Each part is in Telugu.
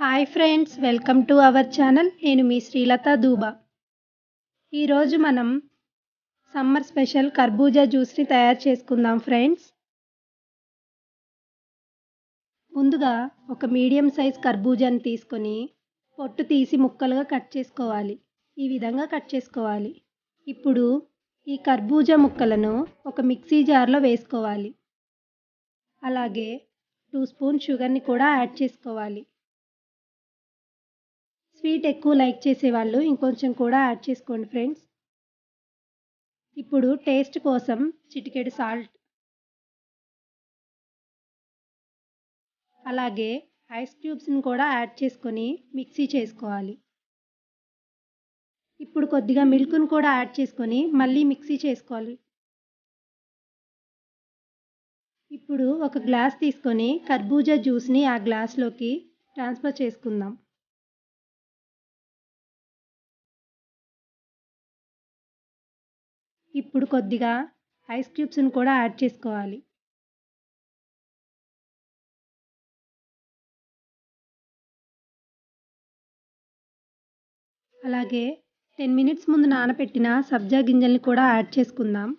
Hi friends, welcome to our channel. నేను మీ శ్రీలత దూబా. ఈరోజు మనం సమ్మర్ స్పెషల్ కర్బూజా జ్యూస్ని తయారు చేసుకుందాం ఫ్రెండ్స్. ముందుగా ఒక మీడియం సైజ్ కర్బూజాని తీసుకొని పొట్టు తీసి ముక్కలుగా కట్ చేసుకోవాలి. ఈ విధంగా కట్ చేసుకోవాలి. ఇప్పుడు ఈ కర్బూజా ముక్కలను ఒక మిక్సీ జార్లో వేసుకోవాలి. అలాగే 2 స్పూన్ షుగర్ని కూడా యాడ్ చేసుకోవాలి. స్వీట్ ఎక్కువ లైక్ చేసేవాళ్ళు ఇంకొంచెం కూడా యాడ్ చేసుకోండి ఫ్రెండ్స్. ఇప్పుడు టేస్ట్ కోసం చిటికెడు సాల్ట్, అలాగే ఐస్ క్యూబ్స్ని కూడా యాడ్ చేసుకొని మిక్సీ చేసుకోవాలి. ఇప్పుడు కొద్దిగా మిల్క్ను కూడా యాడ్ చేసుకొని మళ్ళీ మిక్సీ చేసుకోవాలి. ఇప్పుడు ఒక గ్లాస్ తీసుకొని కర్బూజా జ్యూస్ని ఆ గ్లాస్లోకి ట్రాన్స్ఫర్ చేసుకుందాం. ఇప్పుడు కొద్దిగా ఐస్ క్యూబ్స్ని కూడా యాడ్ చేసుకోవాలి. అలాగే 10 మినిట్స్ ముందు నానబెట్టిన సబ్జా గింజల్ని కూడా యాడ్ చేసుకుందాం.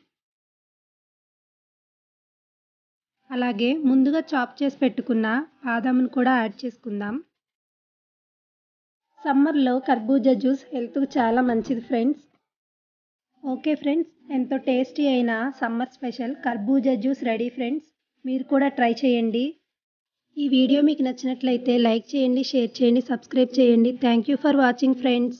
అలాగే ముందుగా చాప్ చేసి పెట్టుకున్న బాదాంను కూడా యాడ్ చేసుకుందాం. సమ్మర్లో కర్బూజా జ్యూస్ హెల్త్కు చాలా మంచిది ఫ్రెండ్స్. ఓకే ఫ్రెండ్స్, ఎంతో టేస్టీ అయిన సమ్మర్ స్పెషల్ కర్బూజా జ్యూస్ రెడీ ఫ్రెండ్స్. మీరు కూడా ట్రై చేయండి. ఈ వీడియో మీకు నచ్చినట్లయితే లైక్ చేయండి, షేర్ చేయండి, సబ్స్క్రైబ్ చేయండి. Thank you for watching friends.